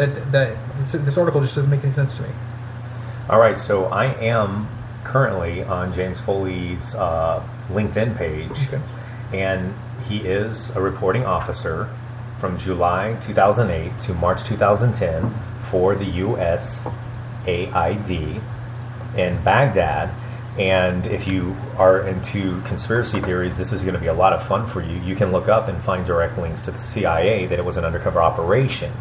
that this article just doesn't make any sense to me. All right, so I am currently on James Foley's LinkedIn page, and he is a reporting officer from July 2008 to March 2010 for the USAID in Baghdad. And if you are into conspiracy theories, this is going to be a lot of fun for you. You can look up and find direct links to the CIA that it was an undercover operation.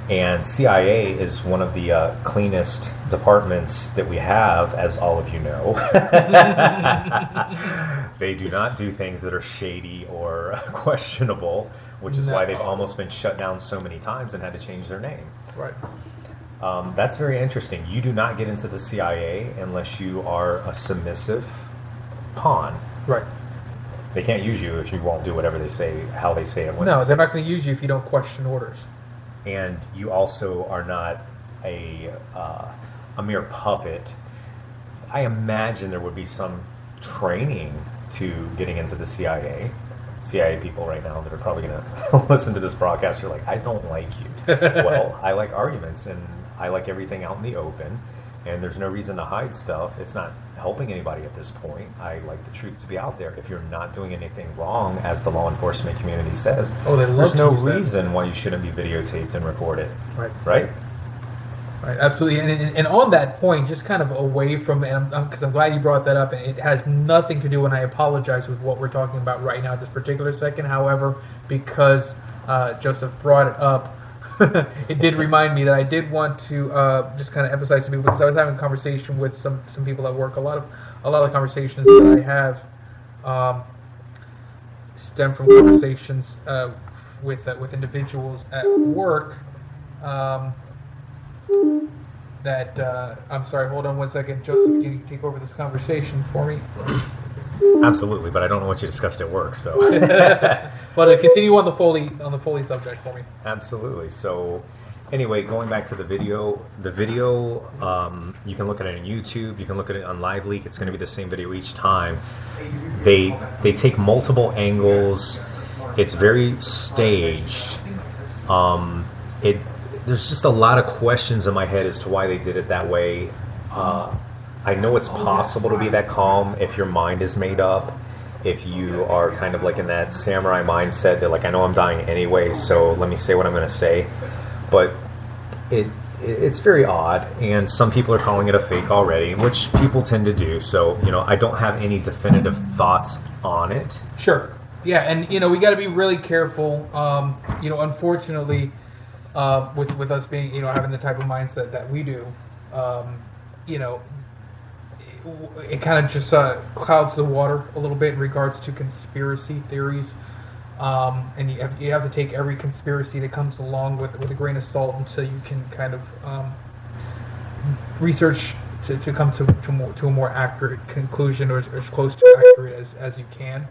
And CIA is one of the cleanest departments that we have, as all of you know. They do not do things that are shady or questionable, which is why they've almost been shut down so many times and had to change their name. Right. That's very interesting. You do not get into the CIA unless you are a submissive pawn. Right. They can't use you if you won't do whatever they say, how they say it. No, they're not going to use you if you don't question orders. And you also are not a mere puppet. I imagine there would be some training to getting into the CIA. CIA people right now that are probably going to listen to this broadcast are like, I don't like you. Well, I like arguments, and I like everything out in the open, and there's no reason to hide stuff. It's not helping anybody at this point. I like the truth to be out there. If you're not doing anything wrong, as the law enforcement community says, there's no reason why you shouldn't be videotaped and recorded. Right. Right? Right, absolutely. And on that point, just kind of away from, because I'm glad you brought that up, and it has nothing to do, and I apologize with what we're talking about right now at this particular second. However, because Joseph brought it up, it did remind me that I did want to just kind of emphasize to people, because I was having a conversation with some people at work. A lot of the conversations that I have stem from conversations with individuals at work. I'm sorry, hold on one second. Joseph, can you take over this conversation for me? Absolutely, but I don't know what you discussed at work, so. But continue on the Foley subject for me. Absolutely. So, anyway, going back to the video, you can look at it on YouTube, you can look at it on Live Leak. It's going to be the same video each time. They take multiple angles. It's very staged. There's just a lot of questions in my head as to why they did it that way. I know it's possible to be that calm if your mind is made up, if you are kind of like in that samurai mindset that, like, I know I'm dying anyway, so let me say what I'm going to say. But it's very odd, and some people are calling it a fake already, which people tend to do. So, I don't have any definitive thoughts on it. Sure. Yeah, and, we got to be really careful. Unfortunately, with us being, having the type of mindset that we do, it kind of just clouds the water a little bit in regards to conspiracy theories, and you have to take every conspiracy that comes along with a grain of salt until you can kind of research to come to a more accurate conclusion, or as close to accurate as you can.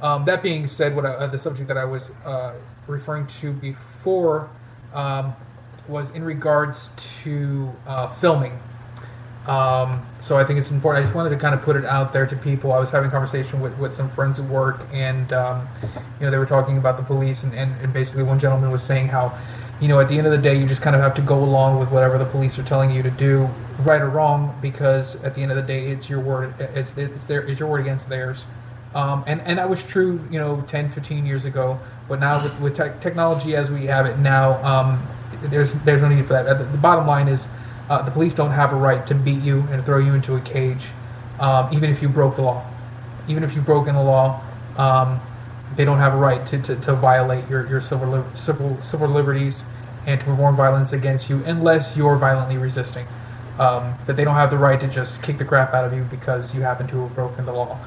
That being said, the subject that I was referring to before was in regards to filming. So I think it's important. I just wanted to kind of put it out there to people. I was having a conversation with some friends at work, and they were talking about the police, and basically one gentleman was saying how, at the end of the day, you just kind of have to go along with whatever the police are telling you to do, right or wrong, because at the end of the day, it's your word. It's your word against theirs. And that was true, 10, 15 years ago. But now with technology as we have it now, there's no need for that. The bottom line is, the police don't have a right to beat you and throw you into a cage, even if you broke the law. Even if you've broken the law, they don't have a right to violate your civil liberties and to perform violence against you unless you're violently resisting. But they don't have the right to just kick the crap out of you because you happen to have broken the law.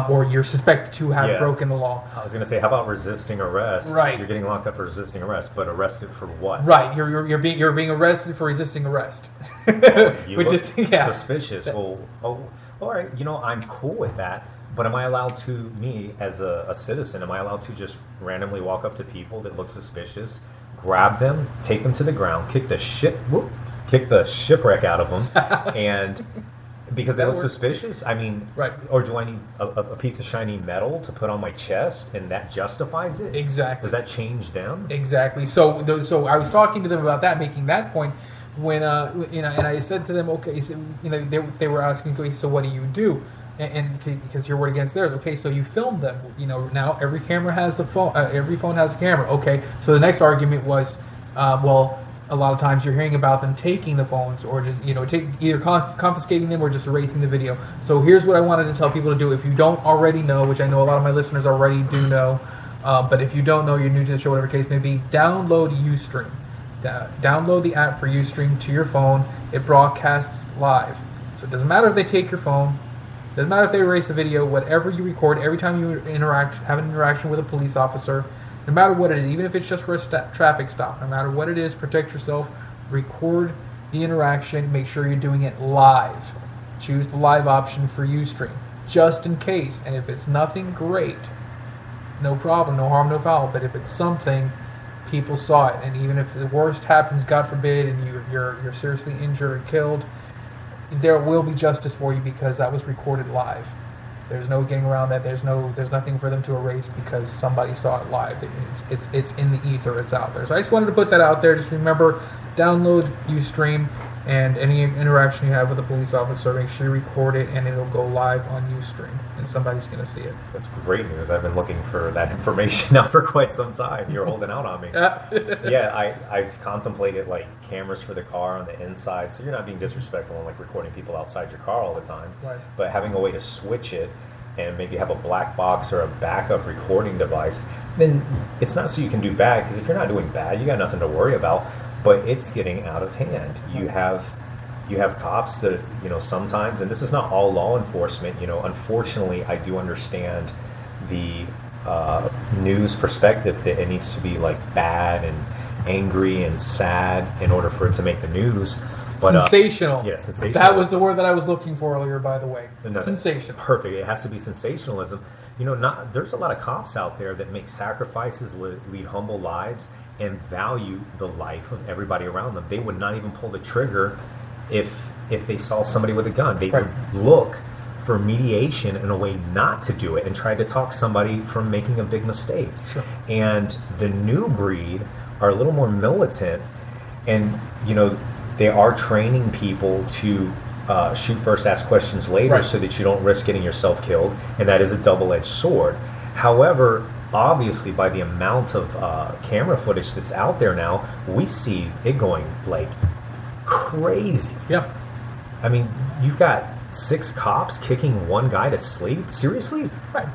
Or you're suspected to have broken the law. I was going to say, how about resisting arrest? Right. You're getting locked up for resisting arrest, but arrested for what? Right. You're being arrested for resisting arrest. Which is suspicious. Well, all right. I'm cool with that. But am I allowed to, me as a citizen, am I allowed to just randomly walk up to people that look suspicious, grab them, take them to the ground, kick the shipwreck out of them, and Because they That look works. suspicious? I mean, Right. Or do I need a piece of shiny metal to put on my chest and that justifies it? Exactly. Does that change them? Exactly. So I was talking to them about that, making that point when and I said to them, okay, so, they were asking, okay, so what do you do? And because your word against theirs, okay, so you film them. Now every camera has a phone. Every phone has a camera. Okay, so the next argument was, well, a lot of times you're hearing about them taking the phones or just either confiscating them or just erasing the video. So here's what I wanted to tell people to do. If you don't already know, which I know a lot of my listeners already do know, but if you don't know, you're new to the show, whatever the case may be, download Ustream. Download the app for Ustream to your phone. It broadcasts live. So it doesn't matter if they take your phone. Doesn't matter if they erase the video. Whatever you record, every time you have an interaction with a police officer, no matter what it is, even if it's just for a traffic stop, no matter what it is, protect yourself. Record the interaction. Make sure you're doing it live. Choose the live option for Ustream, just in case. And if it's nothing, great. No problem, no harm, no foul. But if it's something, people saw it. And even if the worst happens, God forbid, and you're seriously injured or killed, there will be justice for you because that was recorded live. There's no getting around that. There's nothing for them to erase because somebody saw it live. It's in the ether. It's out there. So I just wanted to put that out there. Just remember, download Ustream, and any interaction you have with a police officer, make sure you record it, and it'll go live on Ustream, and somebody's going to see it. That's great news. I've been looking for that information now for quite some time. You're holding out on me. Yeah, I've contemplated like cameras for the car on the inside, so you're not being disrespectful and like recording people outside your car all the time. Right. But having a way to switch it and maybe have a black box or a backup recording device, then it's not so you can do bad, because if you're not doing bad, you got nothing to worry about. But it's getting out of hand. You have cops that sometimes, and this is not all law enforcement. Unfortunately, I do understand the news perspective that it needs to be like bad and angry and sad in order for it to make the news. But, sensational. Yeah, sensational. That was the word that I was looking for earlier, by the way. No, sensational. Perfect. It has to be sensationalism. There's a lot of cops out there that make sacrifices, lead humble lives, and value the life of everybody around them. They would not even pull the trigger if they saw somebody with a gun. They would look for mediation and a way not to do it and try to talk somebody from making a big mistake. Sure. And the new breed are a little more militant, and they are training people to shoot first, ask questions later, so that you don't risk getting yourself killed, and that is a double-edged sword. However, obviously, by the amount of camera footage that's out there now, we see it going like crazy. Yep. I mean, you've got 6 cops kicking one guy to sleep. Seriously? Right.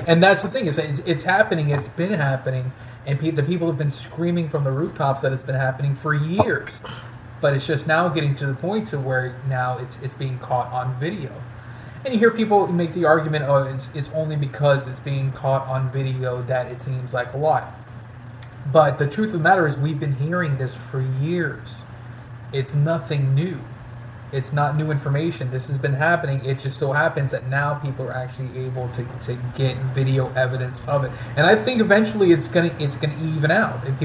And that's the thing, is it's happening. It's been happening, and the people have been screaming from the rooftops that it's been happening for years. But it's just now getting to the point to where now it's being caught on video. And you hear people make the argument, oh, it's only because it's being caught on video that it seems like a lot. But the truth of the matter is, we've been hearing this for years. It's nothing new. It's not new information. This has been happening. It just so happens that now people are actually able to get video evidence of it. And I think eventually it's gonna even out. And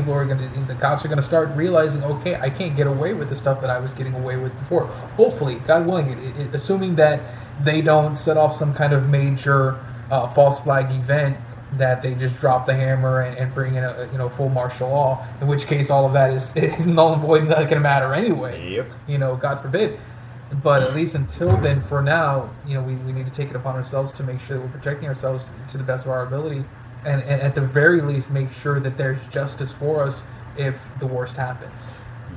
the cops are gonna start realizing, okay, I can't get away with the stuff that I was getting away with before. Hopefully, God willing, assuming that they don't set off some kind of major false flag event, that they just drop the hammer and bring in a full martial law. In which case, all of that is null and void, and not going to matter anyway. Yep. God forbid. But at least until then, for now, we need to take it upon ourselves to make sure that we're protecting ourselves to the best of our ability, and at the very least, make sure that there's justice for us if the worst happens.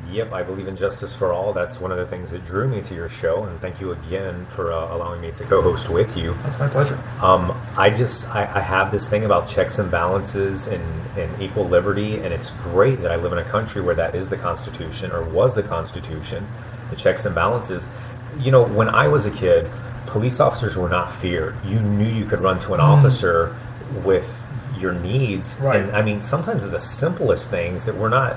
Yep, I believe in justice for all. That's one of the things that drew me to your show, and thank you again for allowing me to co-host with you. That's my pleasure. I have this thing about checks and balances and equal liberty, and it's great that I live in a country where that is the Constitution, or was the Constitution, the checks and balances. When I was a kid, police officers were not feared. You knew you could run to an officer with your needs. Right. And I mean, sometimes the simplest things that were not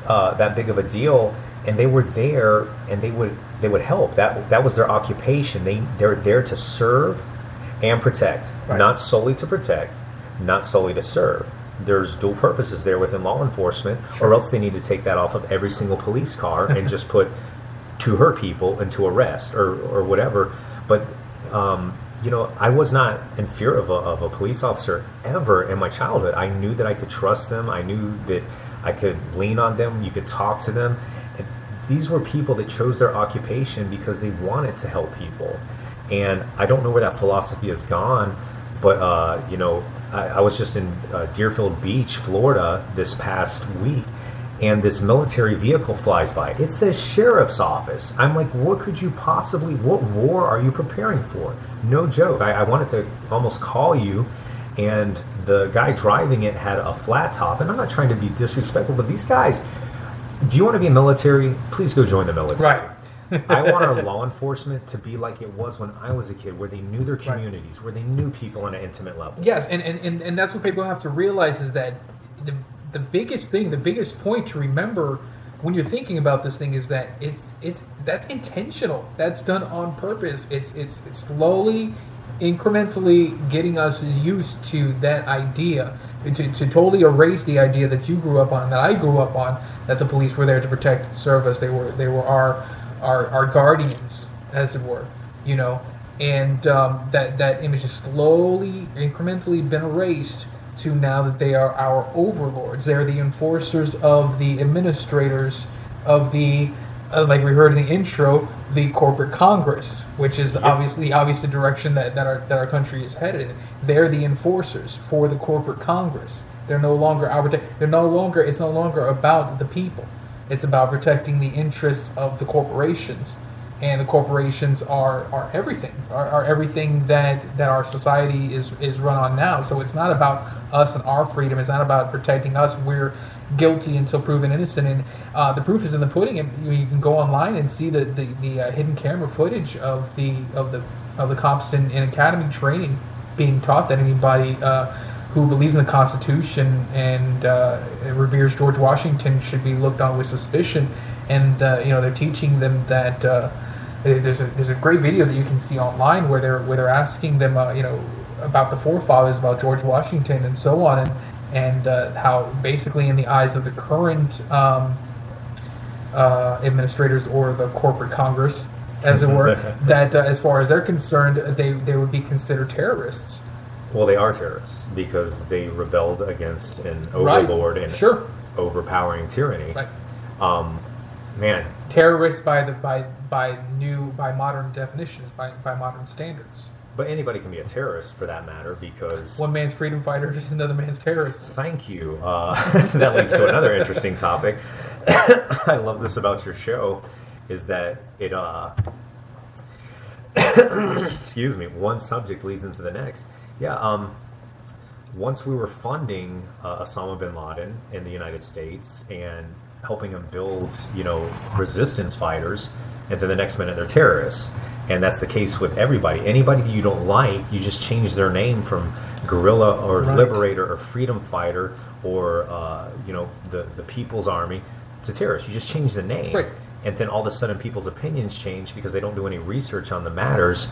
that big of a deal, and they were there, and they would help. That was their occupation. They're there to serve and protect, not solely to protect, not solely to serve. There's dual purposes there within law enforcement, or else they need to take that off of every single police car and just put to hurt people and to arrest or whatever. But I was not in fear of a police officer ever in my childhood. I knew that I could trust them. I knew that I could lean on them. You could talk to them. And these were people that chose their occupation because they wanted to help people. And I don't know where that philosophy has gone, but I was just in Deerfield Beach, Florida, this past week, and this military vehicle flies by. It says sheriff's office. I'm like, what war are you preparing for? No joke. I wanted to almost call you, and the guy driving it had a flat top, and I'm not trying to be disrespectful, but these guys, do you want to be military? Please go join the military. Right. I want our law enforcement to be like it was when I was a kid, where they knew their communities, right, where they knew people on an intimate level. Yes, and that's what people have to realize is that the biggest thing, the biggest point to remember when you're thinking about this thing is that that's intentional. That's done on purpose. It's slowly, incrementally getting us used to that idea, to totally erase the idea that you grew up on, that I grew up on, that the police were there to protect and serve us. They were our guardians, as it were, and that image has slowly, incrementally been erased to now that they are our overlords. They're the enforcers of the administrators of the, like we heard in the intro, the corporate Congress, which is obviously the direction that our country is headed in. They're the enforcers for the corporate Congress. They're no longer it's no longer about the people. It's about protecting the interests of the corporations, and the corporations are everything, are everything that our society is run on now. So it's not about us and our freedom. It's not about protecting us. We're guilty until proven innocent, and the proof is in the pudding. And you can go online and see the hidden camera footage of the cops in academy training being taught that anybody who believes in the Constitution and reveres George Washington should be looked on with suspicion. And they're teaching them that there's a great video that you can see online where they're asking them about the forefathers, about George Washington and so on, and how basically in the eyes of the current administrators or the corporate Congress, as it were, that as far as they're concerned, they would be considered terrorists. Well, they are terrorists because they rebelled against an overlord and overpowering tyranny. Right. Man, terrorists by modern definitions, by modern standards. But anybody can be a terrorist, for that matter, because one man's freedom fighter is another man's terrorist. Thank you. That leads to another interesting topic. I love this about your show, is that it excuse me, one subject leads into the next. Yeah, once we were funding Osama bin Laden in the United States and helping him build, resistance fighters, and then the next minute they're terrorists. And that's the case with everybody. Anybody that you don't like, you just change their name from guerrilla or liberator or freedom fighter or, the People's Army to terrorist. You just change the name. Right. And then all of a sudden people's opinions change because they don't do any research on the matters.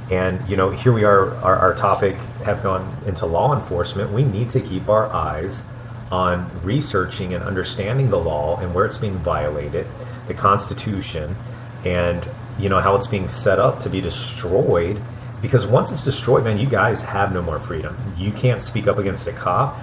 And, here we are, our topic have gone into law enforcement. We need to keep our eyes on researching and understanding the law and where it's being violated, the Constitution, and, how it's being set up to be destroyed. Because once it's destroyed, man, you guys have no more freedom. You can't speak up against a cop.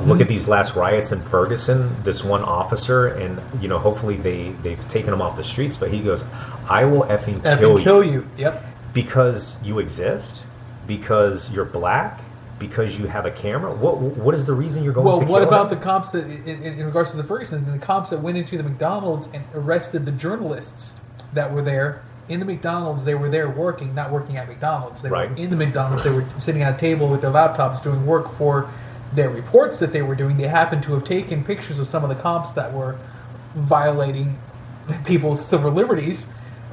Look at these last riots in Ferguson. This one officer, and hopefully they've taken him off the streets, but he goes, "I will effing kill you." Yep. Because you exist, because you're black, because you have a camera. What is the reason you're going to kill him? Well, what about the cops that, in regards to the Ferguson, the cops that went into the McDonald's and arrested the journalists that were there in the McDonald's? They were there working, not working at McDonald's. They were in the McDonald's. They were sitting at a table with their laptops doing work for their reports that they were doing. They happened to have taken pictures of some of the cops that were violating people's civil liberties.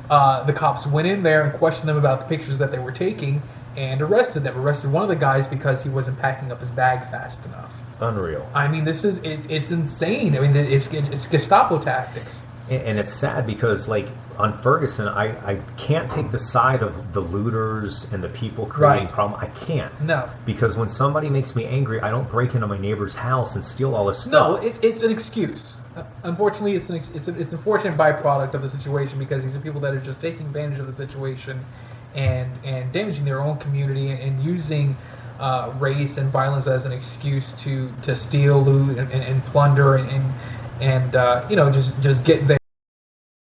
The cops went in there and questioned them about the pictures that they were taking and arrested them. Arrested one of the guys because he wasn't packing up his bag fast enough. Unreal. I mean, it's insane. I mean, it's Gestapo tactics. And it's sad because, like, on Ferguson, I can't take the side of the looters and the people creating problem. I can't. No. Because when somebody makes me angry, I don't break into my neighbor's house and steal all his No, stuff. it's an excuse. unfortunately, it's an unfortunate byproduct of the situation because these are people that are just taking advantage of the situation and damaging their own community and using race and violence as an excuse to steal, loot, and plunder and just get there.